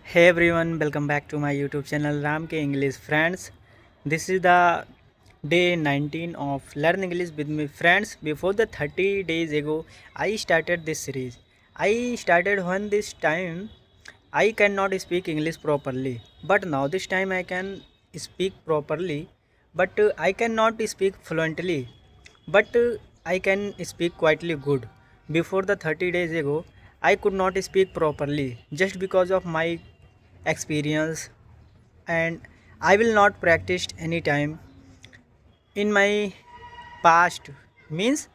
Hey everyone, welcome back to my YouTube channel Ram Ke English Friends. This is the day 19 of Learn English with me friends. Before the 30 days ago, I started this series. I started when this time I cannot speak English properly, but now this time I can speak properly, but I cannot speak fluently, but I can speak quietly good. Before the 30 days ago, I could not speak properly just because of my experience, and I will not practice any time in my past. Means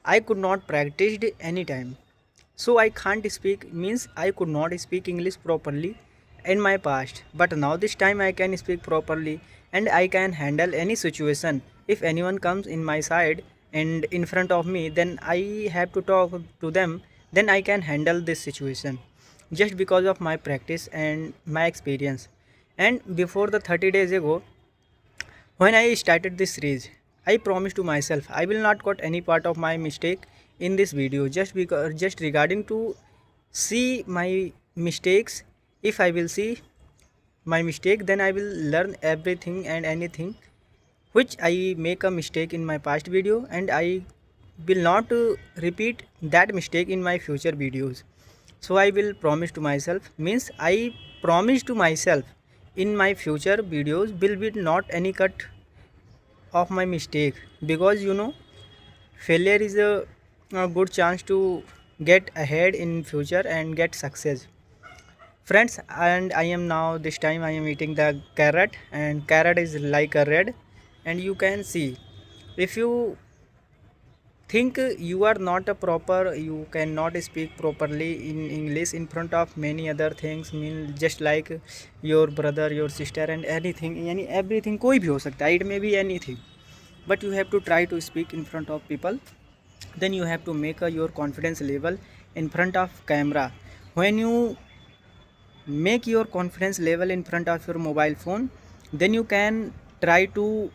I could not practice any time, so I can't speak. Means I could not speak English properly in my past, but now this time I can speak properly and I can handle any situation. If anyone comes in my side and in front of me, then I have to talk to them, then I can handle this situation just because of my practice and my experience. And before the 30 days ago, when I started this series, I promised to myself I will not cut any part of my mistake in this video, just regarding to see my mistakes. If I will see my mistake, then I will learn everything and anything which I make a mistake in my past video, and I will not repeat that mistake in my future videos. So I will promise to myself, means I promise to myself in my future videos will be not any cut of my mistake, because failure is a good chance to get ahead in future and get success friends. And I am now this time I am eating the carrot, and carrot is like a red, and you can see, if you think you are not a proper, you cannot speak properly in English in front of many other things, mean just like your brother, your sister and anything, any everything, कोई भी हो सकता है, it may be anything, but you have to try to speak in front of people. Then you have to make your confidence level in front of camera. When you make your confidence level in front of your mobile phone, then you can try to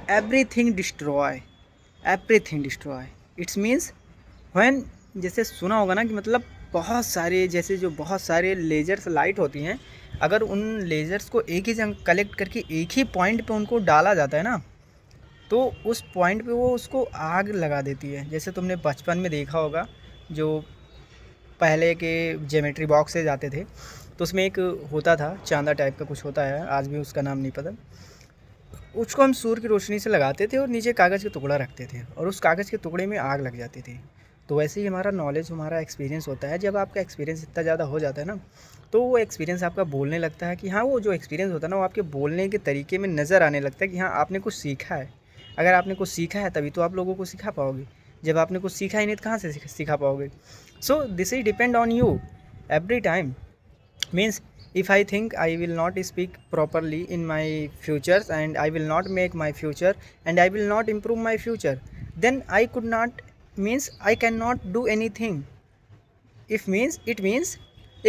everything destroy, everything destroy. It's means when, जैसे सुना होगा ना कि मतलब बहुत सारे, जैसे जो बहुत सारे लेजर्स लाइट होती हैं, अगर उन लेजर्स को एक ही जगह कलेक्ट करके एक ही पॉइंट पे उनको डाला जाता है ना, तो उस पॉइंट पे वो उसको आग लगा देती है। जैसे तुमने बचपन में देखा होगा, जो पहले के ज्योमेट्री बॉक्स से जाते थे, तो उसमें एक होता था चांदा टाइप का कुछ होता है, आज भी उसका नाम नहीं पता। उसको हम सूर्य की रोशनी से लगाते थे और नीचे कागज़ का टुकड़ा रखते थे और उस कागज़ के टुकड़े में आग लग जाती थी। तो वैसे ही हमारा नॉलेज, हमारा एक्सपीरियंस होता है। जब आपका एक्सपीरियंस इतना ज़्यादा हो जाता है ना, तो वो एक्सपीरियंस आपका बोलने लगता है कि हाँ, वो जो एक्सपीरियंस होता है ना, वो आपके बोलने के तरीके में नज़र आने लगता है कि हाँ, आपने कुछ सीखा है। अगर आपने कुछ सीखा है तभी तो आप लोगों को सिखा पाओगे। जब आपने कुछ सीखा ही नहीं तो कहाँ से सिखा पाओगे। So this is depend on you every time. Means if I think I will not speak properly in my futures, and I will not make my future, and I will not improve my future, then I could not, means I cannot do anything. If means it means,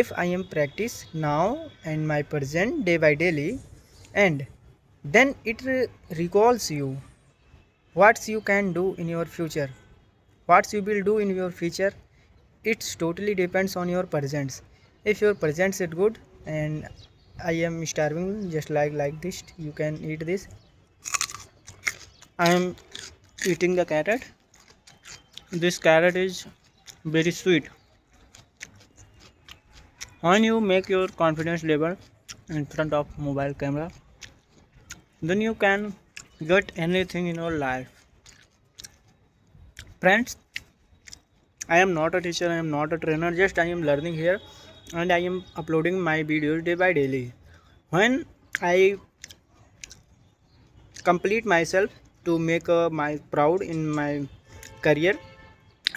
if I am practice now and my present day by daily, and then it recalls you what you can do in your future, what you will do in your future. It's totally depends on your presence. If your presence is good, and I am starving, just like this, you can eat this. I am eating the carrot. This carrot is very sweet. When you make your confidence level in front of mobile camera, then you can get anything in your life friends. I am not a teacher, I am not a trainer, just I am learning here, and I am uploading my videos day by daily. When I complete myself to make my proud in my career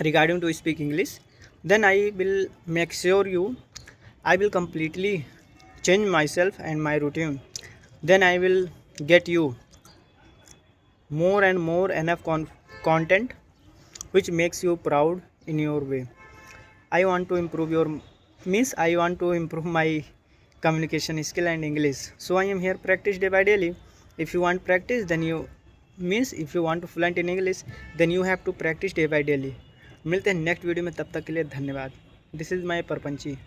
regarding to speak English, then I will make sure I will completely change myself and my routine. Then I will get you more and more enough content which makes you proud in your way. I want to improve your, means I want to improve my communication skill and English. So I am here practice day by daily. If you want practice, then you, means if you want to fluent in English, then you have to practice day by daily. मिलते हैं next video में, तब तक के लिए धन्यवाद। This is my परपंची।